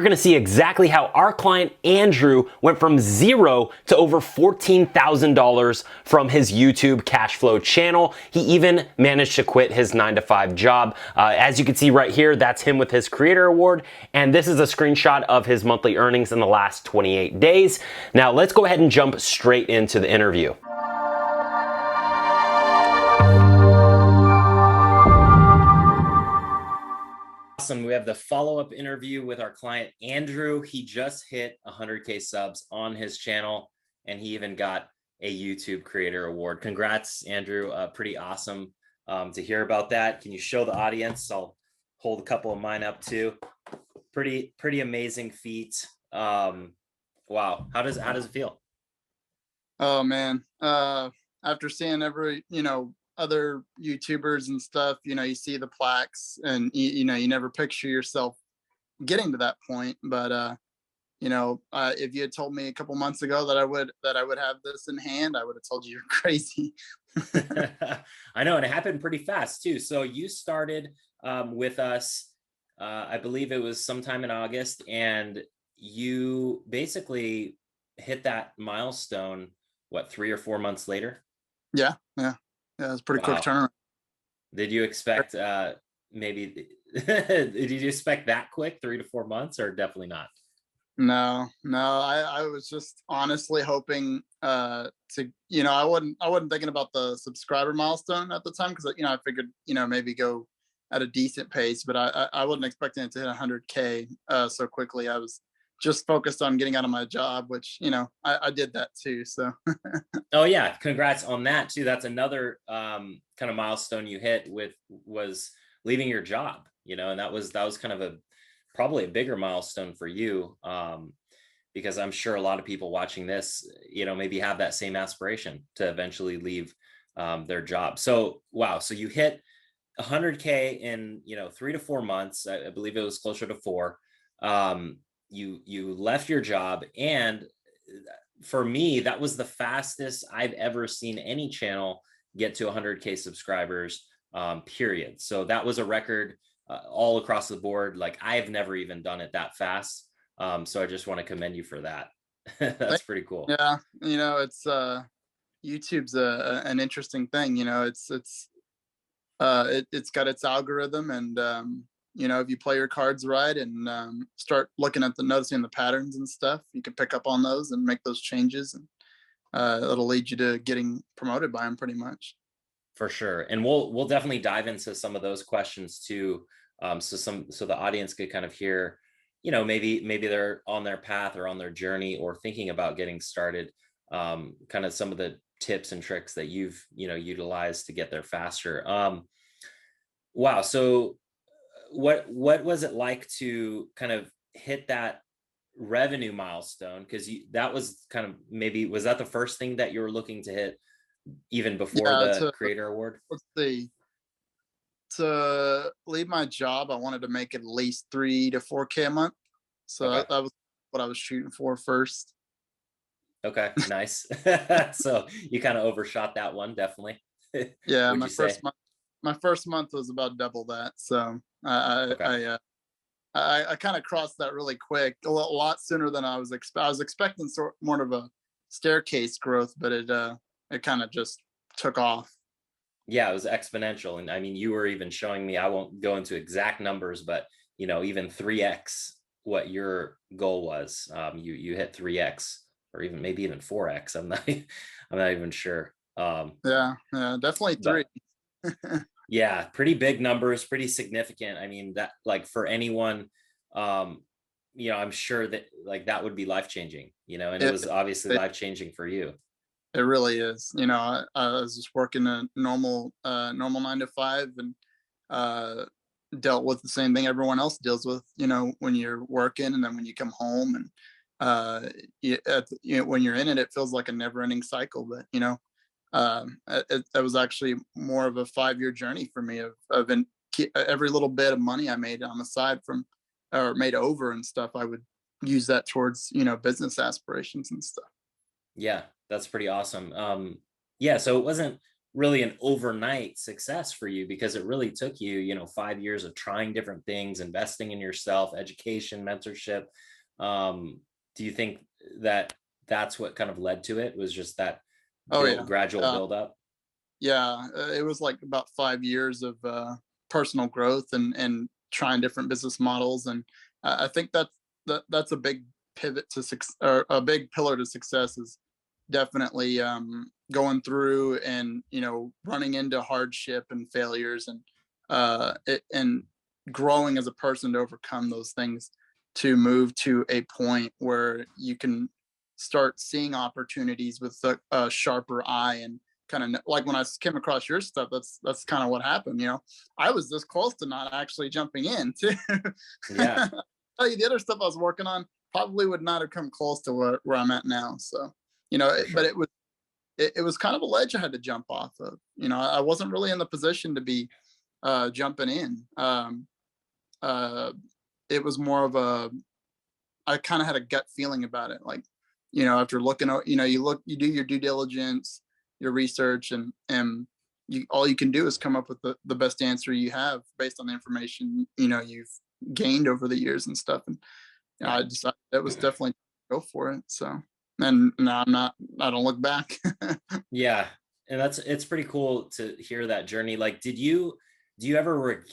You're going to see exactly how our client Andrew went from zero to over $14,000 from his YouTube cash flow channel. He even managed to quit his 9-to-5 job. As you can see right here, that's him with his creator award. And this is a screenshot of his monthly earnings in the last 28 days. Now let's go ahead and jump straight into the interview. Awesome. We have the follow-up interview with our client, Andrew. He just hit 100K subs on his channel, and he even got a YouTube Creator Award. Congrats, Andrew. Pretty awesome to hear about that. Can you show the audience? I'll hold a couple of mine up too. Pretty amazing feat. Wow. How does it feel? Oh man. After seeing every, other YouTubers and stuff, you see the plaques and you never picture yourself getting to that point. But if you had told me a couple months ago that I would have this in hand, I would have told you you're crazy. I know, and it happened pretty fast too. So you started with us, I believe it was sometime in August, and you basically hit that milestone, what, 3 or 4 months later? Yeah. It was a pretty quick turnaround. Did you expect maybe did you expect that quick, 3 to 4 months, or definitely not? No, I was just honestly hoping I wasn't thinking about the subscriber milestone at the time, because I figured maybe go at a decent pace, but I wasn't expecting it to hit 100K so quickly. I was just focused on getting out of my job, which I did that too. So oh yeah, congrats on that too. That's another kind of milestone you hit with, was leaving your job, and that was kind of probably a bigger milestone for you, because I'm sure a lot of people watching this, maybe have that same aspiration to eventually leave their job. So wow, so you hit 100K in 3 to 4 months. I believe it was closer to 4. You left your job, and for me, that was the fastest I've ever seen any channel get to 100K subscribers, period. So that was a record all across the board. Like, I've never even done it that fast. So I just want to commend you for that. That's pretty cool. Yeah, it's YouTube's an interesting thing. It's got its algorithm, and if you play your cards right and start looking at noticing the patterns and stuff, you can pick up on those and make those changes, and it'll lead you to getting promoted by them pretty much. For sure. And we'll definitely dive into some of those questions too. So the audience could kind of hear, maybe they're on their path or on their journey or thinking about getting started, kind of some of the tips and tricks that you've, utilized to get there faster. Wow. So what was it like to kind of hit that revenue milestone? Because that was kind of, maybe, was that the first thing that you were looking to hit even before the creator award? Let's see. To leave my job, I wanted to make at least 3 to 4K a month. So Okay. that was what I was shooting for first. Okay, nice. So you kind of overshot that one, definitely. Yeah, Would you say? My first month was about double that. So I Okay. I kind of crossed that really quick, a lot sooner than I was expecting more of a staircase growth, but it kind of just took off. Yeah, it was exponential. And I mean, you were even showing me, I won't go into exact numbers, but even 3x what your goal was. You hit 3x, or maybe even 4x. I'm not even sure. Yeah, definitely 3. Yeah, pretty big numbers, pretty significant. I mean, that, like, for anyone, I'm sure that, like, that would be life-changing, and it was obviously life-changing for you. It really is. I was just working a normal 9 to 5, and dealt with the same thing everyone else deals with, when you're working, and then when you come home, and when you're in it, it feels like a never ending cycle. But it was actually more of a 5-year journey for me of every little bit of money I made on the side from, or made over and stuff, I would use that towards business aspirations and stuff. Yeah, that's pretty awesome. Yeah, so it wasn't really an overnight success for you, because it really took you, 5 years of trying different things, investing in yourself, education, mentorship. Do you think that that's what kind of led to it, was just that Oh yeah. gradual Uh, build up? yeah, it was like about 5 years of personal growth and trying different business models, and I think that's a big pivot to success, or a big pillar to success, is definitely going through and running into hardship and failures, and and growing as a person to overcome those things, to move to a point where you can start seeing opportunities with a sharper eye, and kind of like when I came across your stuff, that's kind of what happened. I was this close to not actually jumping in too. Yeah, Tell you, the other stuff I was working on probably would not have come close to where I'm at now. So, for but sure. it was kind of a ledge I had to jump off of. I wasn't really in the position to be jumping in. Uh, it was more of I kind of had a gut feeling about it. Like, after looking, you do your due diligence, your research, and all you can do is come up with the best answer you have based on the information, you've gained over the years and stuff. And Yeah. I decided that was definitely go for it. So, and now I don't look back. Yeah, and it's pretty cool to hear that journey. Like, do you ever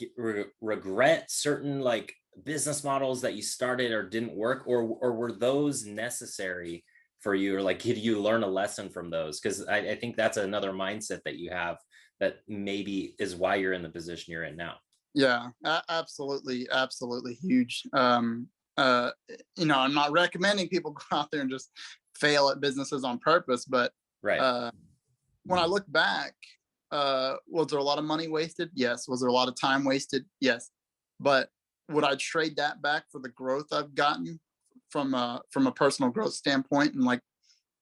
regret certain like business models that you started or didn't work, or were those necessary for you, or like did you learn a lesson from those? Because I think that's another mindset that you have that maybe is why you're in the position you're in now. Yeah, absolutely, absolutely huge. Uh, I'm not recommending people go out there and just fail at businesses on purpose, but Right. uh, when I look back, was there a lot of money wasted? Yes. Was there a lot of time wasted? Yes. But would I trade that back for the growth I've gotten from a personal growth standpoint, and like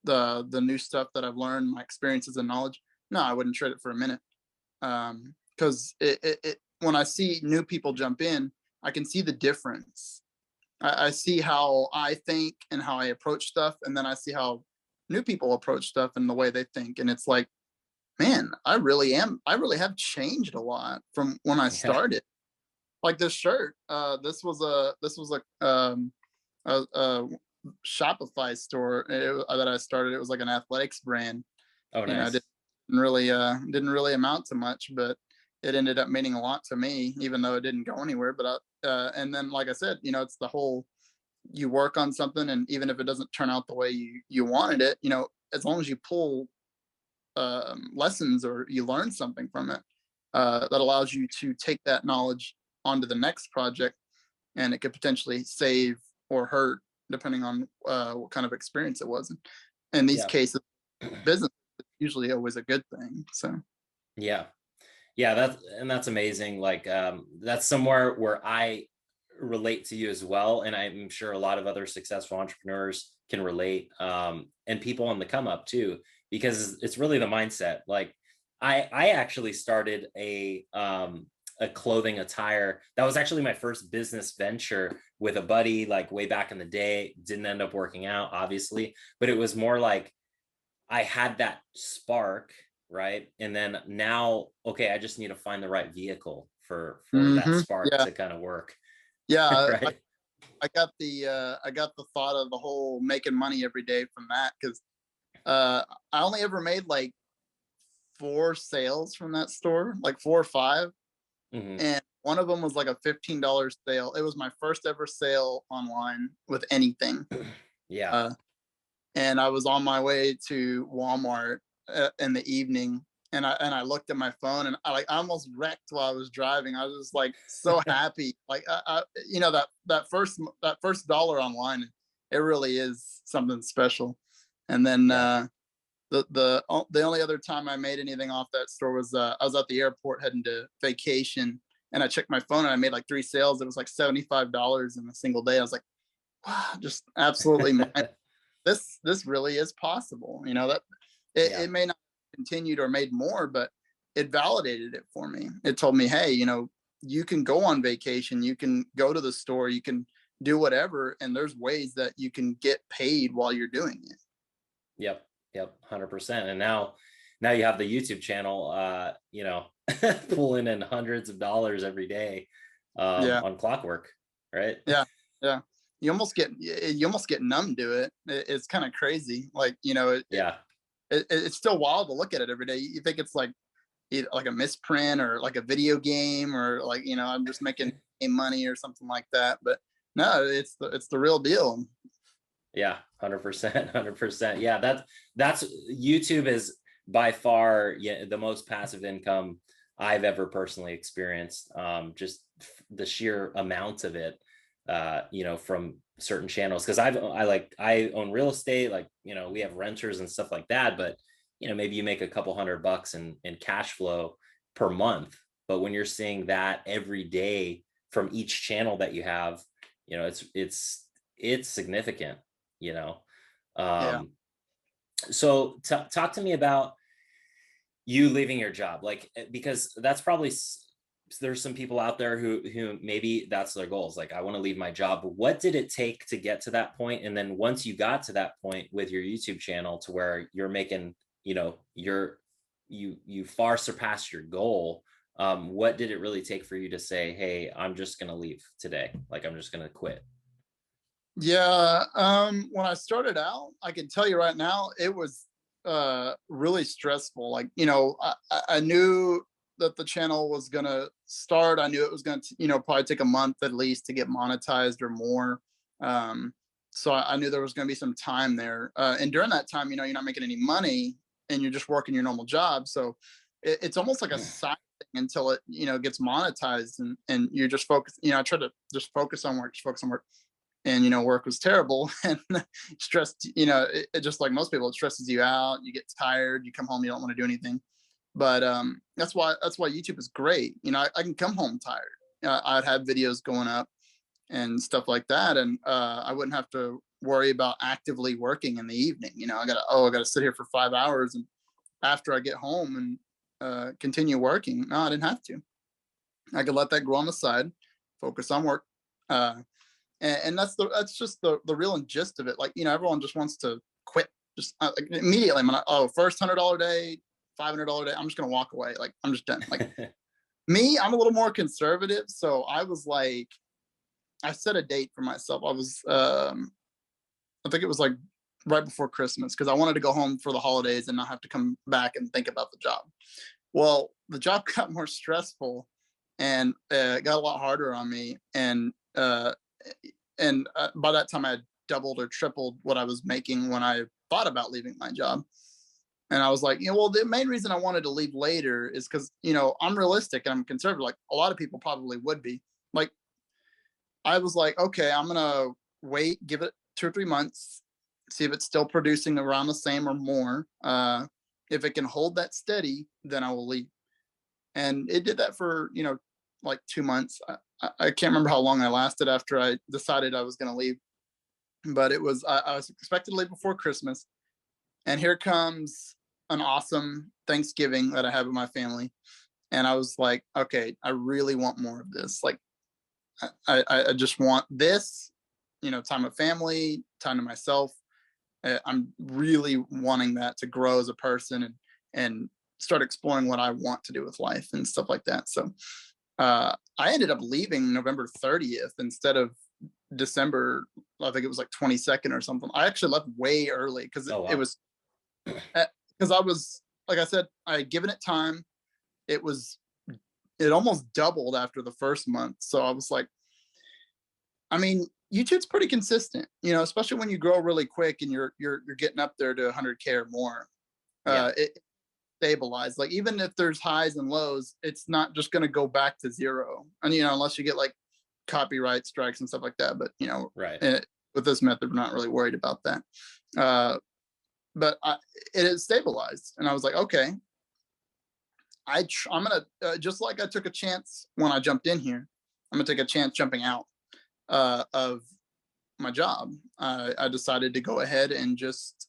the new stuff that I've learned, my experiences and knowledge? No, I wouldn't trade it for a minute. Because when I see new people jump in, I can see the difference. I see how I think and how I approach stuff, and then I see how new people approach stuff and the way they think, and it's like, man, I really have changed a lot from when I Yeah. started. Like this shirt, this was a Shopify store that I started. It was like an athletics brand. Oh, It nice. didn't really amount to much, but it ended up meaning a lot to me, even though it didn't go anywhere. And then, like I said, it's the whole, you work on something, and even if it doesn't turn out the way you wanted it, as long as you pull lessons or you learn something from it, that allows you to take that knowledge onto the next project, and it could potentially save or hurt depending on what kind of experience it was. In these Yeah. cases, business is usually always a good thing. So Yeah. Yeah, that's amazing. Like, that's somewhere where I relate to you as well, and I'm sure a lot of other successful entrepreneurs can relate, and people on the come up too, because it's really the mindset. Like, I actually started a clothing attire. That was actually my first business venture with a buddy, like way back in the day. Didn't end up working out, obviously, but it was more like I had that spark, right? And then now, okay, I just need to find the right vehicle for that spark yeah, to kind of work, yeah. right? I got the thought of the whole making money every day from that, because I only ever made like 4 sales from that store, like 4 or 5, Hmm. and one of them was like a $15 sale. It was my first ever sale online with anything. Yeah. Uh, and I was on my way to Walmart in the evening, and I looked at my phone, and I almost wrecked while I was driving. I was just like so happy. Like that first dollar online, it really is something special. And then Yeah. the only other time I made anything off that store was I was at the airport heading to vacation, and I checked my phone, and I made like 3 sales. It was like $75 in a single day. I was like, wow, just absolutely mind. This really is possible. That Yeah. it may not have continued or made more, but it validated it for me. It told me, hey, you can go on vacation, you can go to the store, you can do whatever, and there's ways that you can get paid while you're doing it. Yep. Yep. 100%. And now, now you have the YouTube channel, you know, pulling in hundreds of dollars every day Yeah. on clockwork, right? Yeah. Yeah. You almost get numb to it. It's kind of crazy. Like, you know, Yeah. it's still wild to look at it every day. You think it's like either like a misprint or like a video game, or like, you know, I'm just making money or something like that. But no, it's the real deal. Yeah, 100%, 100%. Yeah, that's YouTube is by far, yeah, the most passive income I've ever personally experienced. Just the sheer amount of it, you know, from certain channels. Because I own real estate, like, you know, we have renters and stuff like that. But you know, maybe you make a couple $100 in cash flow per month. But when you're seeing that every day from each channel that you have, you know, it's significant, you know. Yeah. So talk to me about you leaving your job, like, because that's probably there's some people out there who maybe that's their goals, like, I want to leave my job. But what did it take to get to that point? And then once you got to that point with your YouTube channel to where you're making, you know, you far surpassed your goal, what did it really take for you to say, hey, I'm just going to leave today, like I'm just going to quit? Yeah, when I started out, I can tell you right now, it was really stressful. Like, you know, I knew that the channel was gonna start. I knew it was gonna, you know, probably take a month at least to get monetized or more. Um, so I knew there was gonna be some time there. And during that time, you know, you're not making any money and you're just working your normal job. So it's almost like a side thing until it, you know, gets monetized, and you're just focused. You know, I try to just focus on work, just focus on work. And you know, work was terrible and stressed. You know, it just like most people, it stresses you out. You get tired, you come home, you don't want to do anything. But that's why YouTube is great. You know, I can come home tired. I'd have videos going up and stuff like that, and I wouldn't have to worry about actively working in the evening. You know, I gotta sit here for 5 hours, and after I get home and continue working. No, I didn't have to. I could let that grow on the side, focus on work. uh, and that's just the real and gist of it. Like, you know, everyone just wants to quit just like immediately. I'm like, oh, first $100 day, $500 day, I'm just gonna walk away. Like, I'm just done. Like, me, I'm a little more conservative, so I was like, I set a date for myself. I think it was like right before Christmas, because I wanted to go home for the holidays and not have to come back and think about the job. Well, the job got more stressful, and it got a lot harder on me. And by that time, I had doubled or tripled what I was making when I thought about leaving my job. And I was like, you know, well, the main reason I wanted to leave later is because, you know, I'm realistic and I'm conservative. Like a lot of people probably would be. Like, I was like, okay, I'm gonna wait, give it 2 or 3 months, see if it's still producing around the same or more. If it can hold that steady, then I will leave. And it did that for, you know, like 2 months. I can't remember how long I lasted after I decided I was going to leave, but I was expected to leave before Christmas, and here comes an awesome Thanksgiving that I have with my family, and I was like, okay, I really want more of this. Like, I just want this, you know, time with family, time to myself. I'm really wanting that to grow as a person, and start exploring what I want to do with life and stuff like that. So I ended up leaving November 30th instead of December. I think it was like 22nd or something. I actually left way early because Oh, it wow. was because I was, like I said, I had given it time. It was it almost doubled after the first month. So I was like, I mean, YouTube's pretty consistent, you know, especially when you grow really quick and you're getting up there to 100K or more. Yeah. It stabilized. Like, even if there's highs and lows, it's not just going to go back to zero. And you know, unless you get like copyright strikes and stuff like that. But you know, Right. with this method, we're not really worried about that. Uh, but it is stabilized, and I was like, okay, I'm gonna just like I took a chance when I jumped in here, I'm gonna take a chance jumping out of my job. I decided to go ahead and just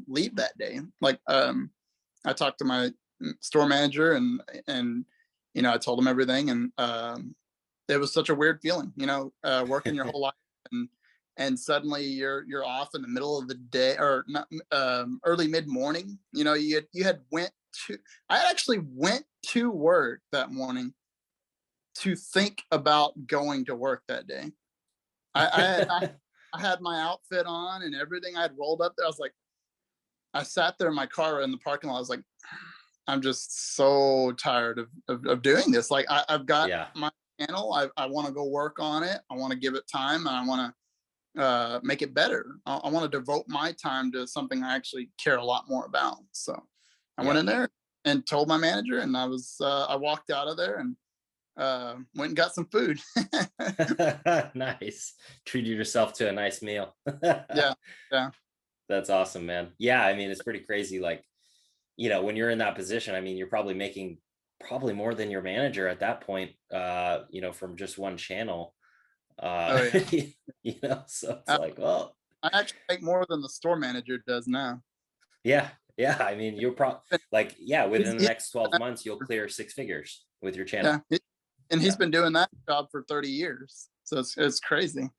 leave that day. Like, I talked to my store manager, and you know, I told him everything, and it was such a weird feeling, you know, working your whole life, and and suddenly you're off in the middle of the day, or not, early mid morning. You had went to I actually went to work that morning to think about going to work that day. I had my outfit on and everything. I had rolled up there. I was like, I sat there in my car in the parking lot. I was like, I'm just so tired of doing this. Like, I've got Yeah. my channel. I want to go work on it. I want to give it time, and I want to make it better. I want to devote my time to something I actually care a lot more about. So I went Yeah. in there and told my manager, and I walked out of there and went and got some food. Nice. Treated yourself to a nice meal. Yeah, yeah, That's awesome, man. Yeah, I mean, it's pretty crazy. Like, when you're in that position, I mean, you're probably making probably more than your manager at that point, from just one channel. oh yeah. So it's I, like, well, I actually make more than the store manager does now. yeah, yeah. I mean, you're probably like, yeah, He's, within the he's, next 12 months, you'll clear six figures with your channel. yeah, and he's Yeah. been doing that job for 30 years. So it's crazy.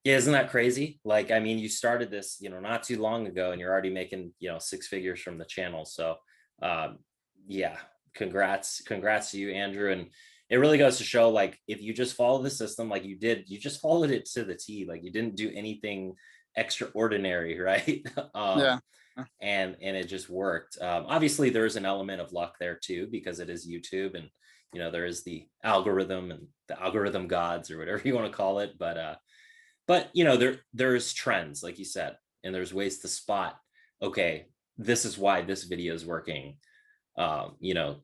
Yeah, isn't that crazy? Like, I mean, you started this, not too long ago, and you're already making, six figures from the channel. So, um, yeah, congrats to you, Andrew. And it really goes to show, like, if you just follow the system, like you did, you just followed it to the T. Like, you didn't do anything extraordinary, right? Yeah. And it just worked. Obviously, there's an element of luck there too, because it is YouTube, and there is the algorithm and the algorithm gods, or whatever you want to call it. But there's trends, like you said, and there's ways to spot, okay, this is why this video is working, um, you know,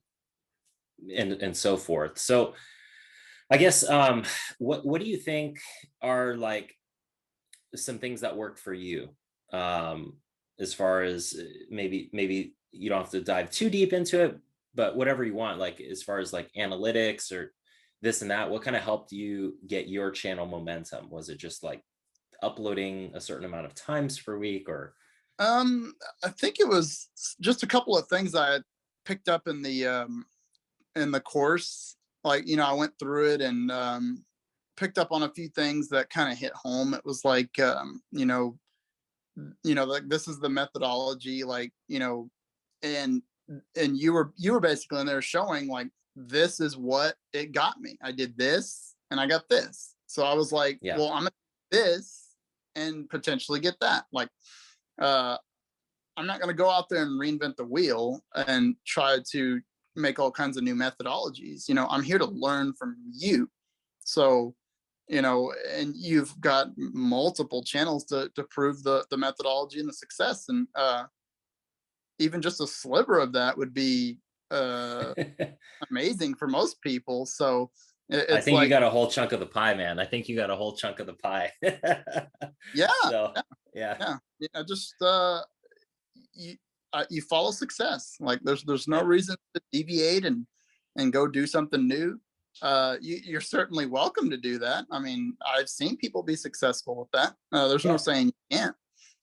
and so forth. So I guess, what do you think are like some things that worked for you, um, as far as, maybe you don't have to dive too deep into it, but whatever you want, like as far as like analytics or this and that, what kind of helped you get your channel momentum? Was it just like uploading a certain amount of times per week, or Um, I think it was just a couple of things I had picked up in the course. Like, I went through it and picked up on a few things that kind of hit home. It was like, like, this is the methodology, like, and you were basically in there showing, like, this is what it got me. I did this and I got this. So I was like, yeah, well, I'm gonna do this and potentially get that. Like, uh I'm not going to go out there and reinvent the wheel and try to make all kinds of new methodologies. I'm here to learn from you. So, and you've got multiple channels to prove the methodology and the success. And even just a sliver of that would be uh, amazing for most people. So I it's think you like, got a whole chunk of the pie, man. I think you got a whole chunk of the pie. yeah, So yeah, yeah, yeah. Just you you follow success. Like, there's no yeah, reason to deviate and go do something new. You're certainly welcome to do that. I mean, I've seen people be successful with that. There's no yeah, saying you can't.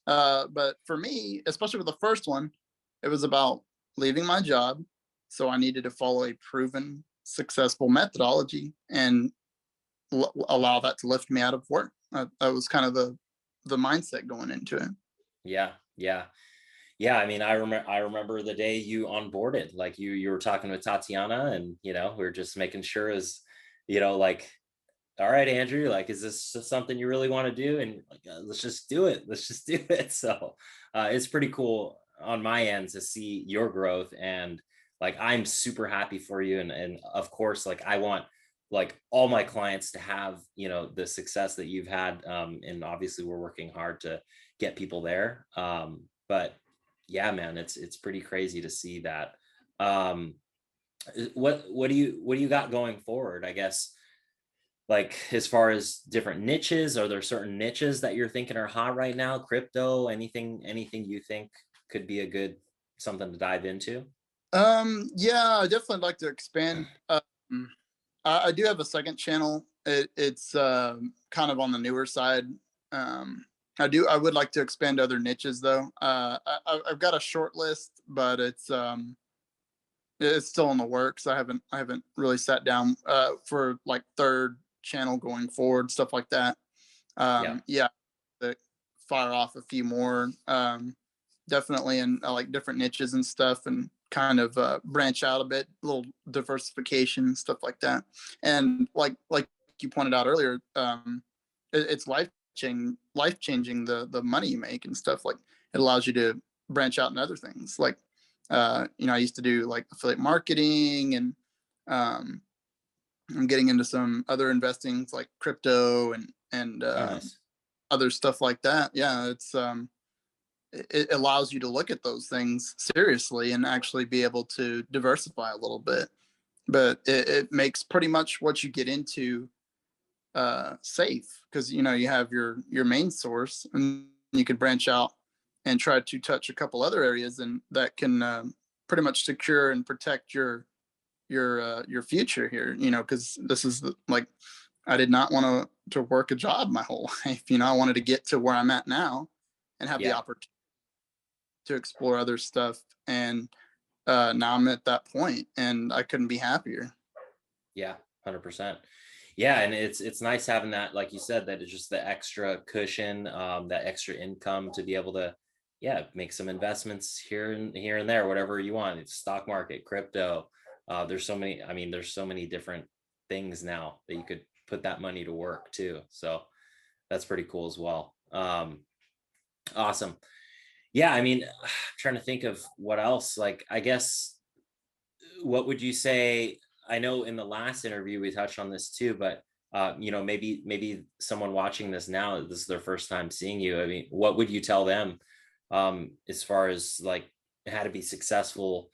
But for me, especially with the first one, it was about leaving my job. So I needed to follow a proven, successful methodology and allow that to lift me out of work. That was kind of the mindset going into it. yeah, yeah. Yeah, I mean, I remember the day you onboarded, like you were talking with Tatiana, and we were just making sure, is, like, all right, Andrew, like, is this something you really want to do? And like, let's just do it. Let's just do it. So it's pretty cool on my end to see your growth, and like, I'm super happy for you. And of course, like, I want, like, all my clients to have, the success that you've had. And obviously we're working hard to get people there. But yeah, man, it's pretty crazy to see that. Um, what do you got going forward, I guess, like as far as different niches? Are there certain niches that you're thinking are hot right now? Crypto, anything you think could be a good something to dive into? Yeah, I definitely like to expand. I do have a second channel. It's kind of on the newer side. Um, I would like to expand other niches though. I've got a short list, but it's still in the works. I haven't really sat down for like third channel going forward, stuff like that. Yeah, Yeah. fire off a few more, definitely in like different niches and stuff, and kind of branch out a bit, a little diversification and stuff like that. And like you pointed out earlier, it's life changing the money you make and stuff. Like it allows you to branch out in other things. Like I used to do like affiliate marketing, and I'm getting into some other investing like crypto and Oh, nice. other stuff like that. Yeah, it allows you to look at those things seriously and actually be able to diversify a little bit. But it makes pretty much what you get into safe, because you have your main source, and you can branch out and try to touch a couple other areas, and that can pretty much secure and protect your future here. Because this is like, I did not want to work a job my whole life. I wanted to get to where I'm at now and have the Yeah. opportunity to explore other stuff. And now I'm at that point, and I couldn't be happier. Yeah, 100%. Yeah, and it's nice having that, like you said, that it's just the extra cushion, that extra income to be able to, yeah, make some investments here and there, whatever you want. It's stock market, crypto. There's so many. I mean, there's so many different things now that you could put that money to work too. So that's pretty cool as well. Awesome. Yeah, I mean, trying to think of what else. Like, I guess, what would you say? I know in the last interview we touched on this too, but maybe someone watching this now, this is their first time seeing you. I mean, what would you tell them as far as like how to be successful,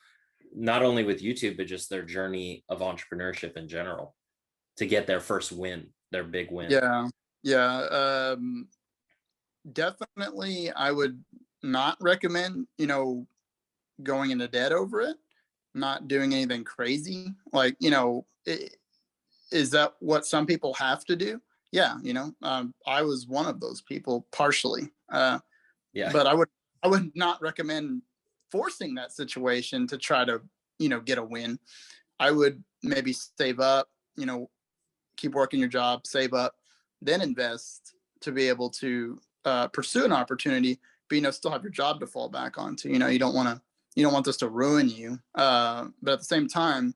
not only with YouTube, but just their journey of entrepreneurship in general to get their first win, their big win? Yeah, yeah. Definitely, I would not recommend going into debt over it, not doing anything crazy. Like, is that what some people have to do? Yeah, I was one of those people partially, Yeah. but I would not recommend forcing that situation to try to get a win. I would maybe save up, keep working your job, save up, then invest to be able to pursue an opportunity, but still have your job to fall back onto. You don't want this to ruin you, but at the same time,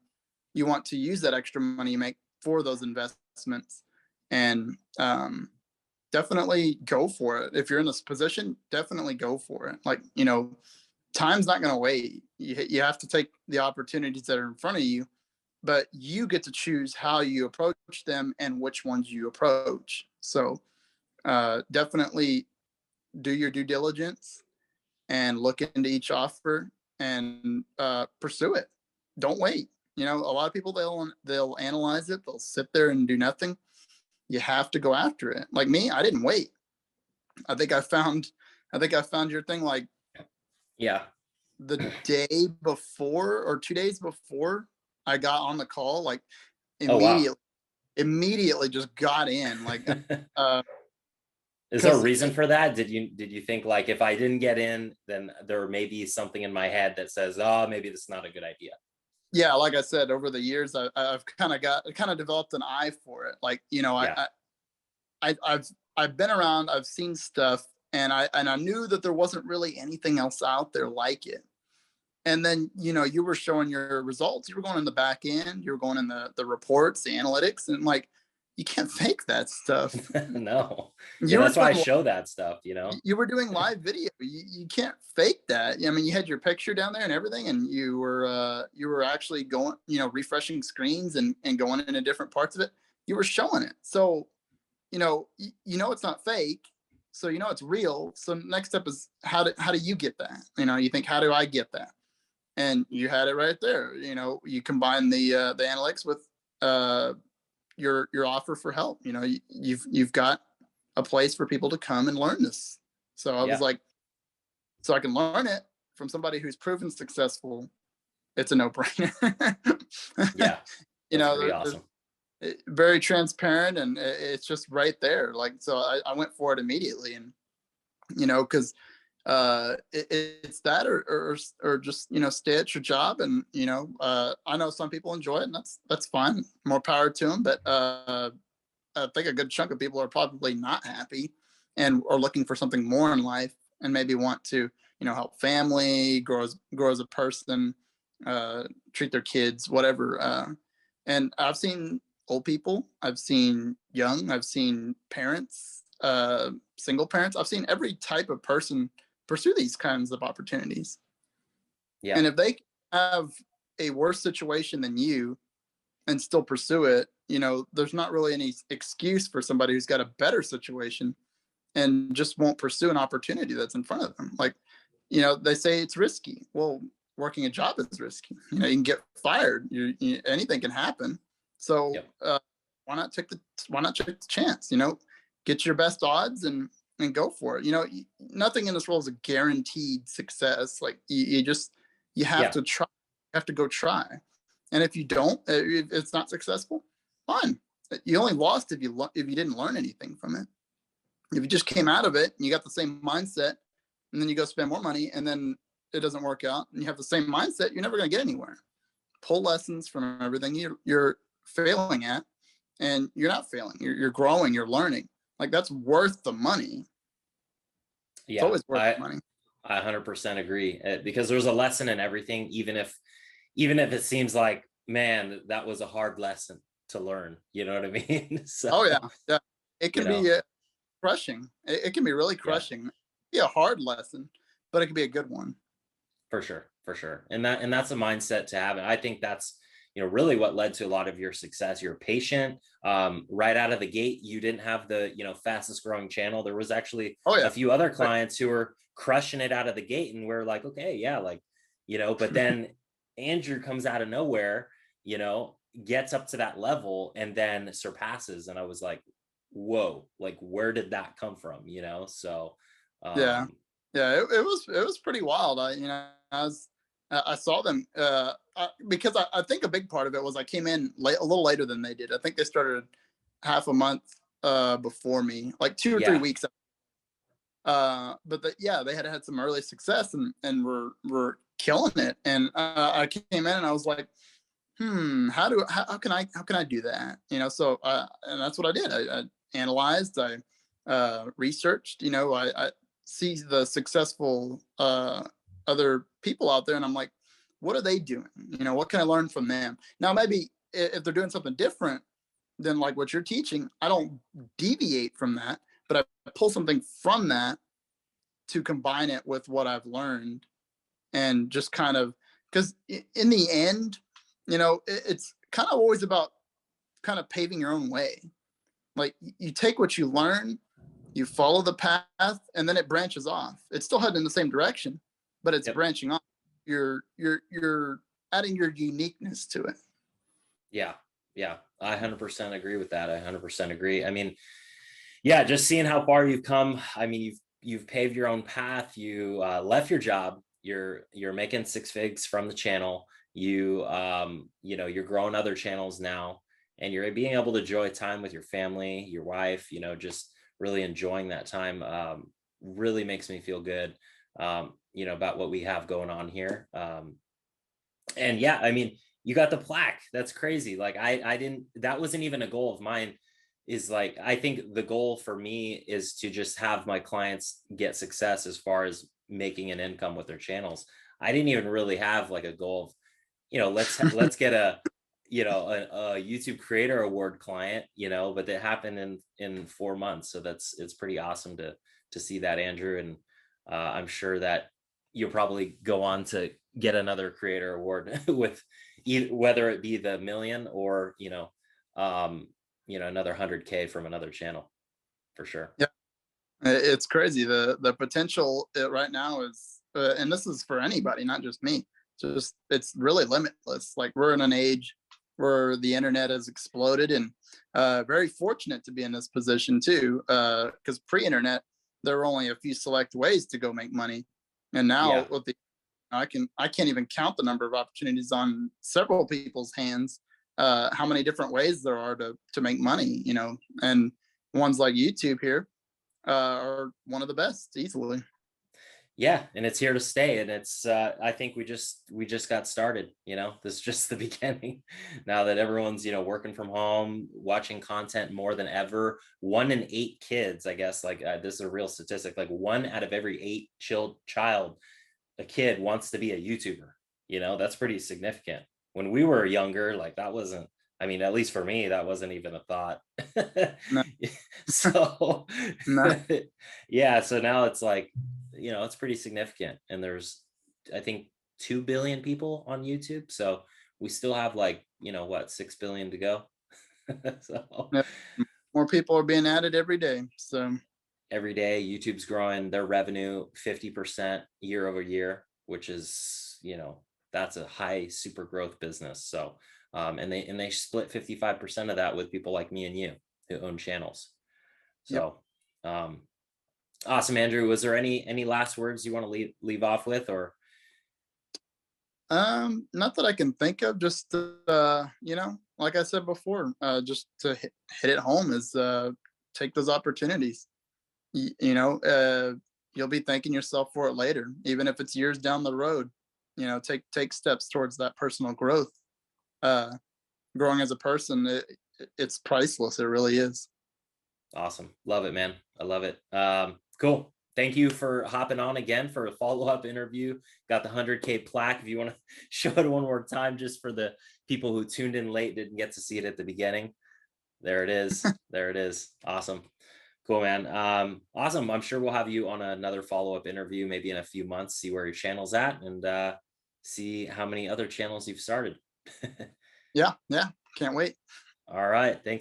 you want to use that extra money you make for those investments, and definitely go for it. If you're in this position, definitely go for it. Like, time's not going to wait. You have to take the opportunities that are in front of you, but you get to choose how you approach them and which ones you approach. So definitely do your due diligence and look into each offer, and pursue it. Don't wait. A lot of people, they'll analyze it, they'll sit there and do nothing. You have to go after it. Like me, I didn't wait. I think I found your thing like Yeah. the day before or 2 days before I got on the call. Like Oh, wow. immediately just got in. Like Is there a because reason for that? Did you think like if I didn't get in, then there may be something in my head that says, oh, maybe this is not a good idea? yeah, like I said, over the years, I've kind of developed an eye for it. Like, Yeah. I've been around, I've seen stuff, and I knew that there wasn't really anything else out there like it. And then you were showing your results. You were going in the back end. You were going in the reports, the analytics, and like, you can't fake that stuff. No. Yeah, You were that's why I doing show that stuff, you were doing live video. You can't fake that. I mean, you had your picture down there and everything, and you were actually going, refreshing screens and going into different parts of it. You were showing it. So, it's not fake. So it's real. So next step is how do you get that? You think, how do I get that? And you had it right there. You combine the analytics with your offer for help. You've got a place for people to come and learn this. So I was Yeah. like, so I can learn it from somebody who's proven successful. It's a no-brainer. Yeah. you That's know, pretty there's awesome. very transparent, and it's just right there. Like, so I went for it immediately, and because it's that, or just stay at your job. And I know some people enjoy it, and that's fine, more power to them. But I think a good chunk of people are probably not happy, and are looking for something more in life, and maybe want to, help family, grow as a person, treat their kids, whatever. And I've seen old people, I've seen young, I've seen parents, single parents. I've seen every type of person pursue these kinds of opportunities. Yeah. And if they have a worse situation than you and still pursue it, there's not really any excuse for somebody who's got a better situation and just won't pursue an opportunity that's in front of them. Like, they say it's risky. Well, working a job is risky. You can get fired. Anything can happen. So Yep. why not take the chance? Get your best odds and go for it. Nothing in this world is a guaranteed success. Like you have to try. You have to go try. And if you don't, if it's not successful, fine. You only lost if you didn't learn anything from it. If you just came out of it and you got the same mindset, and then you go spend more money and then it doesn't work out, and you have the same mindset, you're never going to get anywhere. Pull lessons from everything you're failing at, and you're not failing. You're growing. You're learning. Like, that's worth the money. It's always worth the money. I 100% agree, because there's a lesson in everything, even if it seems like, man, that was a hard lesson to learn. You know what I mean? So, oh yeah. It can be crushing. It can be really crushing. It can be a hard lesson, but it can be a good one. For sure. And that's a mindset to have. And I think that's, really what led to a lot of your success. You're patient. Right out of the gate, you didn't have the, fastest growing channel. There was actually a few other clients who were crushing it out of the gate, and we're like, okay, yeah, like, but then Andrew comes out of nowhere, gets up to that level and then surpasses. And I was like, whoa, like, where did that come from? So yeah, it was pretty wild. I saw them because I think a big part of it was I came in a little later than they did. I think they started half a month before me, like 2 or 3 weeks. But they had some early success and were killing it. And I came in and I was like, how can I do that? So and that's what I did. I analyzed, I researched. I see the successful other people out there, and I'm like, what are they doing? What can I learn from them? Now, maybe if they're doing something different than like what you're teaching, I don't deviate from that, but I pull something from that to combine it with what I've learned, and just kind of, because in the end, it's kind of always about kind of paving your own way. Like, you take what you learn, you follow the path, and then it branches off. It's still heading in the same direction, but it's branching off. You're adding your uniqueness to it. Yeah. I 100% agree with that. I 100% agree. I mean, yeah, just seeing how far you've come. I mean, you've paved your own path. You left your job. You're making 6 figs from the channel. You're growing other channels now, and you're being able to enjoy time with your family, your wife, just really enjoying that time. Really makes me feel good, about what we have going on here. And yeah, I mean, you got the plaque. That's crazy. Like, that wasn't even a goal of mine. Is like, I think the goal for me is to just have my clients get success as far as making an income with their channels. I didn't even really have like a goal of, let's get a YouTube creator award client, but it happened in 4 months. So it's pretty awesome to see that, Andrew. And I'm sure that you'll probably go on to get another creator award with whether it be the million or, another 100K from another channel, for sure. Yeah, it's crazy. The potential right now is, and this is for anybody, not just me. It's really limitless. Like, we're in an age where the internet has exploded, and very fortunate to be in this position too. Because pre-internet, there were only a few select ways to go make money, and now with I can't even count the number of opportunities on several people's hands. How many different ways there are to make money, and ones like YouTube here are one of the best, easily. Yeah, and it's here to stay, and it's I think we just got started, this is just the beginning. Now that everyone's, working from home, watching content more than ever. 1 in 8 kids, I guess, like, this is a real statistic, like 1 out of every 8 child, a kid, wants to be a YouTuber. That's pretty significant. When we were younger, like, that wasn't, I mean, at least for me, that wasn't even a thought. No, So no, yeah, so now it's like, it's pretty significant. And there's, I think, 2 billion people on YouTube. So we still have, like, what, 6 billion to go. So no. More people are being added every day. So every day YouTube's growing their revenue 50% year over year, which is, that's a high super growth business. So and they split 55% of that with people like me and you who own channels. yep. So um awesome, Andrew. Was there any last words you want to leave off with, or? Not that I can think of. Just like I said before, just to hit it home is take those opportunities. You'll be thanking yourself for it later, even if it's years down the road. Take steps towards that personal growth. Uh, Growing as a person, it's priceless. It really is. Awesome. Love it, man. I love it. Cool. Thank you for hopping on again for a follow-up interview. Got the 100K plaque. If you want to show it one more time, just for the people who tuned in late, didn't get to see it at the beginning. There it is. There it is. Awesome. Cool, man. Awesome. I'm sure we'll have you on another follow-up interview, maybe in a few months, see where your channel's at, and see how many other channels you've started. Yeah, yeah. Can't wait. All right. Thanks.